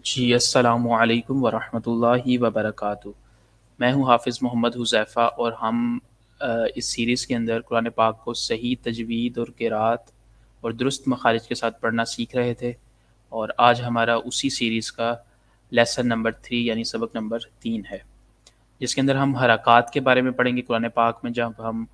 جی السلام علیکم ورحمۃ اللہ وبرکاتہ۔ میں ہوں حافظ محمد حذیفہ، اور ہم اس سیریز کے اندر قرآن پاک کو صحیح تجوید اور قرات اور درست مخارج کے ساتھ پڑھنا سیکھ رہے تھے، اور آج ہمارا اسی سیریز کا لیسن نمبر 3 یعنی سبق نمبر 3 ہے، جس کے اندر ہم حرکات کے بارے میں پڑھیں گے۔ قرآن پاک میں جب ہم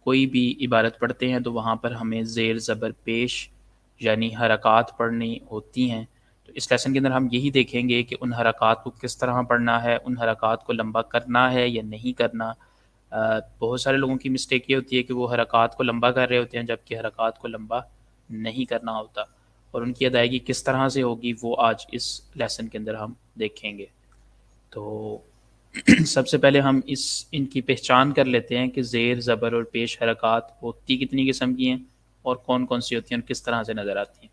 کوئی بھی عبارت پڑھتے ہیں تو وہاں پر ہمیں زیر زبر پیش یعنی حرکات پڑھنی ہوتی ہیں۔ تو اس لیسن کے اندر ہم یہی دیکھیں گے کہ ان حرکات کو کس طرح پڑھنا ہے، ان حرکات کو لمبا کرنا ہے یا نہیں کرنا۔ بہت سارے لوگوں کی مسٹیک یہ ہوتی ہے کہ وہ حرکات کو لمبا کر رہے ہوتے ہیں جبکہ حرکات کو لمبا نہیں کرنا ہوتا، اور ان کی ادائیگی کس طرح سے ہوگی وہ آج اس لیسن کے اندر ہم دیکھیں گے۔ تو سب سے پہلے ہم ان کی پہچان کر لیتے ہیں کہ زیر زبر اور پیش حرکات ہوتی کتنی قسم کی ہیں اور کون کون سی ہوتی ہیں اور کس طرح سے نظر آتی ہیں۔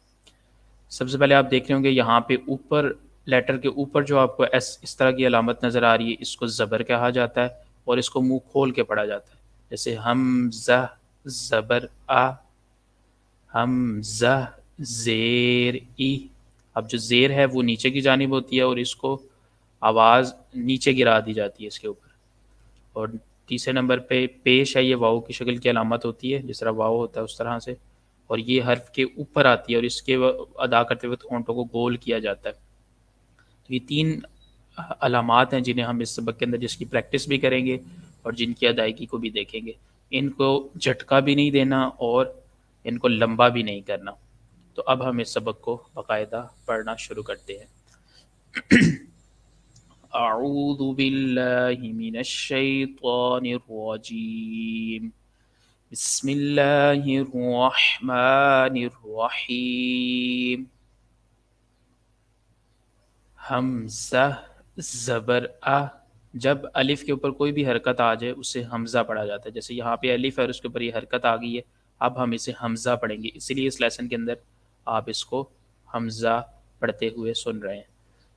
سب سے پہلے آپ دیکھ رہے ہوں گے یہاں پہ اوپر لیٹر کے اوپر جو آپ کو اس طرح کی علامت نظر آ رہی ہے، اس کو زبر کہا جاتا ہے اور اس کو منہ کھول کے پڑھا جاتا ہے، جیسے حمزہ زبر آ، حمزہ زیر ای۔ اب جو زیر ہے وہ نیچے کی جانب ہوتی ہے اور اس کو آواز نیچے گرا دی جاتی ہے اس کے اوپر۔ اور تیسرے نمبر پہ پیش ہے، یہ واؤ کی شکل کی علامت ہوتی ہے، جس طرح واؤ ہوتا ہے اس طرح سے، اور یہ حرف کے اوپر آتی ہے اور اس کے ادا کرتے وقت ہونٹوں کو گول کیا جاتا ہے۔ تو یہ 3 علامات ہیں جنہیں ہم اس سبق کے اندر جس کی پریکٹس بھی کریں گے اور جن کی ادائیگی کو بھی دیکھیں گے۔ ان کو جھٹکا بھی نہیں دینا اور ان کو لمبا بھی نہیں کرنا۔ تو اب ہم اس سبق کو باقاعدہ پڑھنا شروع کرتے ہیں۔ اعوذ باللہ من الشیطان الرجیم، بسم اللہ الرحمن الرحیم۔ حمزہ زبر آ، جب الف کے اوپر کوئی بھی حرکت آ جائے اسے حمزہ پڑھا جاتا ہے، جیسے یہاں پہ الف ہے اور اس کے اوپر یہ حرکت آ گئی ہے، اب ہم اسے حمزہ پڑھیں گے، اسی لیے اس لیسن کے اندر آپ اس کو حمزہ پڑھتے ہوئے سن رہے ہیں۔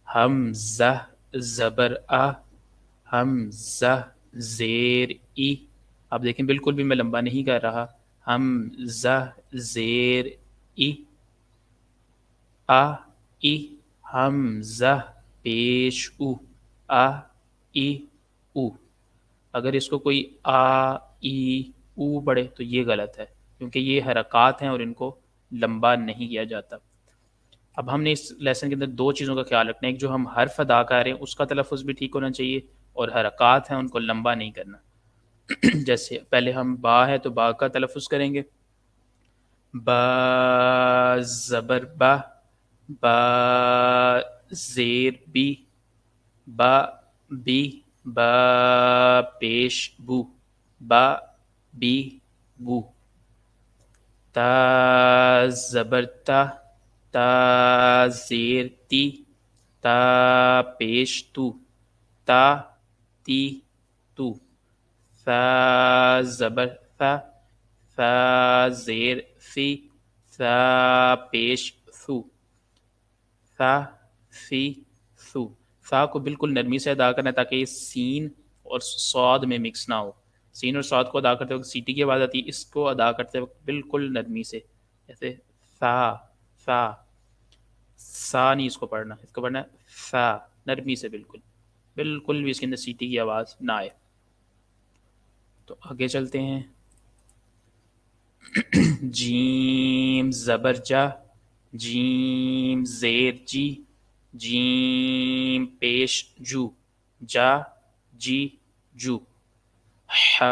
حمزہ زبر آ، حمزہ زیر ای۔ اب دیکھیں بالکل بھی میں لمبا نہیں کر رہا، حمزہ زیر ای، آ ای، حمزہ پیش او، آ ای او۔ اگر اس کو کوئی آ ای او پڑھے تو یہ غلط ہے، کیونکہ یہ حرکات ہیں اور ان کو لمبا نہیں کیا جاتا۔ اب ہم نے اس لیسن کے اندر 2 چیزوں کا خیال رکھنا ہے، ایک جو ہم حرف ادا کر رہے ہیں اس کا تلفظ بھی ٹھیک ہونا چاہیے، اور حرکات ہیں ان کو لمبا نہیں کرنا۔ جیسے پہلے ہم با ہے تو با کا تلفظ کریں گے، با زبر با، با زیر بی، با بی، با پیش بو، با بی بو۔ تا زبر تا، تا زیر تی، تا پیش تو، تا تی تو۔ ثا زبر ثا، ثا زیر فی، ثا پیش ثو، ثا فی ثو۔ ثا کو بالکل نرمی سے ادا کرنا ہے تاکہ یہ سین اور صاد میں مکس نہ ہو۔ سین اور صاد کو ادا کرتے وقت سیٹی کی آواز آتی ہے، اس کو ادا کرتے وقت بالکل نرمی سے، جیسے ثا ثا، سا نہیں اس کو پڑھنا، اس کو پڑھنا ہے ثا، نرمی سے، بالکل بالکل بھی اس کے اندر سیٹی کی آواز نہ آئے۔ تو آگے چلتے ہیں۔ جیم زبر جا، جیم زیر جی، جیم پیش جو، جا جی جو۔ ح،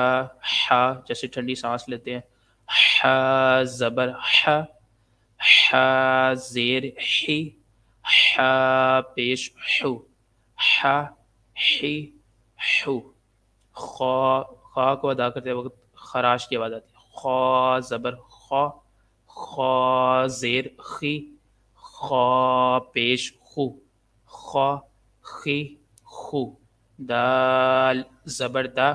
ح جیسے ٹھنڈی سانس لیتے ہیں، ح زبر ح، ح زیر حی، ح پیش حو، ح حی حو۔ خا، خا کو ادا کرتے وقت خراش کی آواز آتی ہے، خا زبر خا، خا زیر خی، خا پیش خو، خا خی خو۔ دال زبر دا،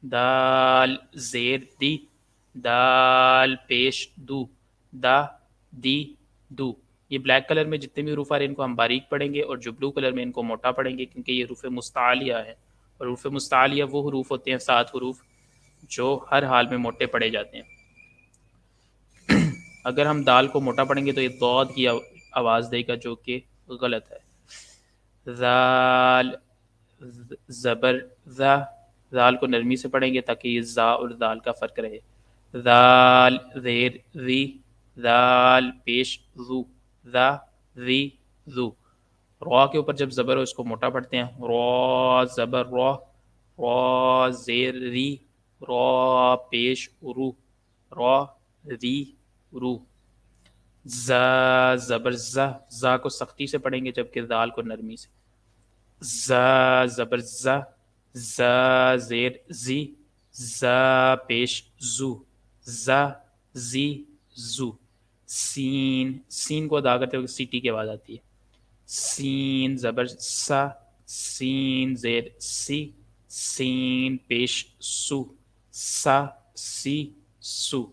دال زیر دی، دال پیش دو، دا دی دو۔ یہ بلیک کلر میں جتنے بھی حروف آ رہے ہیں ان کو ہم باریک پڑھیں گے، اور جو بلو کلر میں ان کو موٹا پڑھیں گے، کیونکہ یہ حروف مستعلیہ ہے، اور حروف مستعلیہ وہ حروف ہوتے ہیں 7 حروف جو ہر حال میں موٹے پڑھے جاتے ہیں۔ اگر ہم دال کو موٹا پڑھیں گے تو یہ ضاد کی آواز دے گا، جو کہ غلط ہے۔ ذال زبر ذا، ذال کو نرمی سے پڑھیں گے تاکہ یہ ذا اور دال کا فرق رہے. ذال زیر ذی، ذال پیش ذو، ذا ذی ذو. را کے اوپر جب زبر ہو اس کو موٹا پڑھتے ہیں. را زبر را، را زیر ری، را پیش رو، را ری رو. زا زبر زا، زا کو سختی سے پڑھیں گے جبکہ دال کو نرمی سے. زا زبر زا، زا زیر زی، زا پیش زو، زا زی زو. سین، سین کو ادا کرتے ہوئے سیٹی کی آواز آتی ہے. سین زبر سا، سین زیر سی، سین پیش سو، سا سی سو.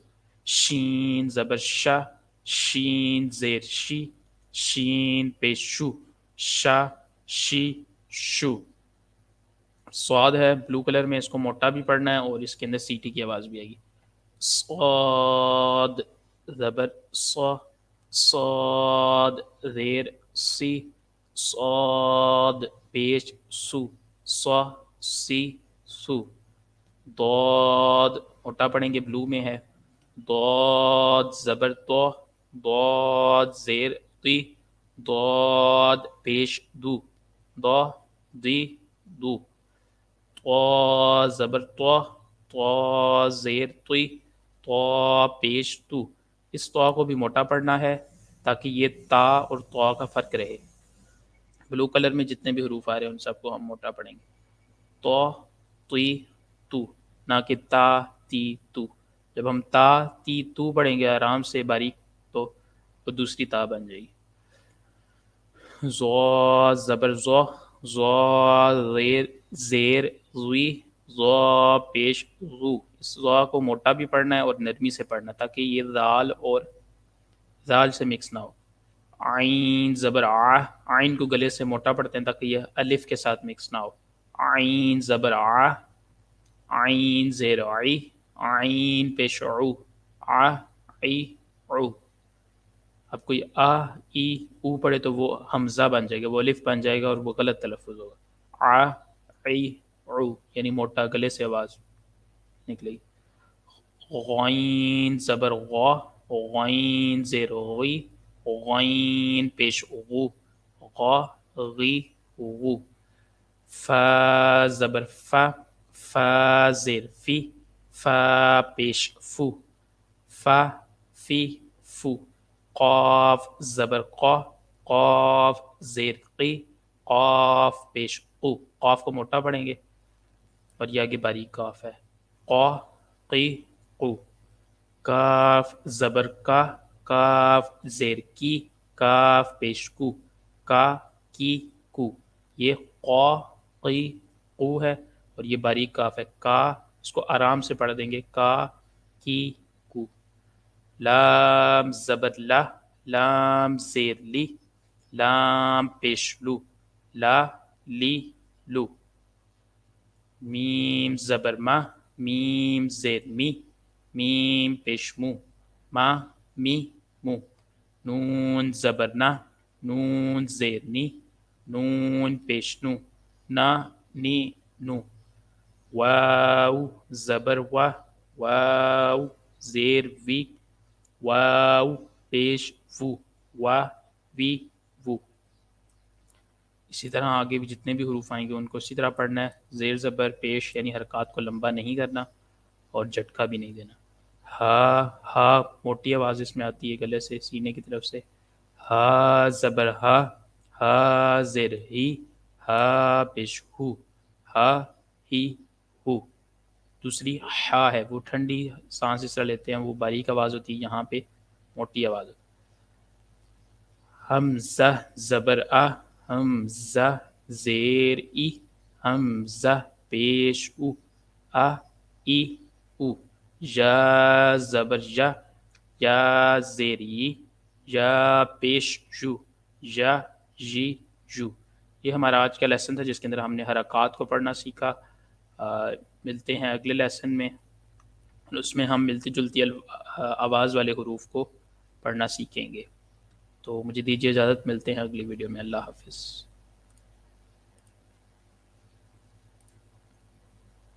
شین زبر شا، شین زیر شی، شین پیش شو، شا شی شو. سواد ہے بلو کلر میں، اس کو موٹا بھی پڑھنا ہے اور اس کے اندر سیٹی کی آواز بھی آئے گی. صاد زبر صا، صاد زیر سی، صاد پیش سو، صا سی سو. ضاد موٹا پڑھیں گے بلو میں ہے. ضاد زبر تو، ضاد زیر تی، ضاد پیش دو، ضا دی دو. طا زبر طا، طا زیر طی، طا پیش تو. اس طا کو بھی موٹا پڑھنا ہے تاکہ یہ تا اور طا کا فرق رہے. بلو کلر میں جتنے بھی حروف آ رہے ہیں ان سب کو ہم موٹا پڑھیں گے. طا تی تو، نہ کہ تا تی تو. جب ہم تا تی تو پڑھیں گے آرام سے باریک تو وہ دوسری تا بن جائے گی. زو زبر زو، زو زیر زیر زوی، زو پیش زو. اس زو کو موٹا بھی پڑھنا ہے اور نرمی سے پڑھنا تاکہ یہ ذال اور ذال سے مکس نہ ہو. عین زبر آ، عین کو گلے سے موٹا پڑھتے ہیں تاکہ یہ الف کے ساتھ مکس نہ ہو. عین زبر آ، عین زیر عی، عین پیش عو، آ عی عو. اب کوئی آ ای او پڑھے تو وہ حمزہ بن جائے گا، وہ الف بن جائے گا اور وہ غلط تلفظ ہوگا. آ عی عو یعنی موٹا گلے سے آواز نکلے گی. غین زبر غا، غین زیر غی، غین پیش غو، غا غی غو. فا زبر فا، فا زیر فی، فا پیش فو، فا فی فو. قاف زبر قا، قاف زیر قی، قاف پیش قو. قاف کو موٹا پڑھیں گے اور یہ آگے باریک قاف ہے. قا قی قو. کاف زبر کا، کاف زیر کی، کاف پیش کو، کا کی کو. یہ قا قی قو ہے اور یہ باریک کاف ہے. کا اس کو آرام سے پڑھ دیں گے، کا کی کو. لام زبر لا، لام زیر لی، لام پیش لو، لا لی لو. میم زبر ما، میم زیر می، میم پیش مو، ما می مو. نون زبر نا، نون زیر نی، نون پیش نو، نا نی نو. واو زبر وا، واو زیر وی، واو پیش وو، وا وی وو. اسی طرح آگے بھی جتنے بھی حروف آئیں گے ان کو اسی طرح پڑھنا ہے. زیر زبر پیش یعنی حرکات کو لمبا نہیں کرنا اور جھٹکا بھی نہیں دینا. ہا، ہا موٹی آواز اس میں آتی ہے گلے سے سینے کی طرف سے. ہا زبر ہا، ہا زیر ہی، ہا پیش ہو، ہا ہی ہو. دوسری ہا ہے وہ ٹھنڈی سانس اس طرح لیتے ہیں، وہ باریک آواز ہوتی ہے، یہاں پہ موٹی آواز ہوتی ہے. حمزہ زبر آ، حمزہ زیر ای، حمزہ پیش او، آ ای او. یا زبر یا، یا زیر ی، یا پیش یو، یا جی یو. یہ ہمارا آج کا لیسن تھا جس کے اندر ہم نے حرکات کو پڑھنا سیکھا. ملتے ہیں اگلے لیسن میں، اس میں ہم ملتی جلتی آواز والے حروف کو پڑھنا سیکھیں گے. تو مجھے دیجیے اجازت، ملتے ہیں اگلی ویڈیو میں. اللہ حافظ.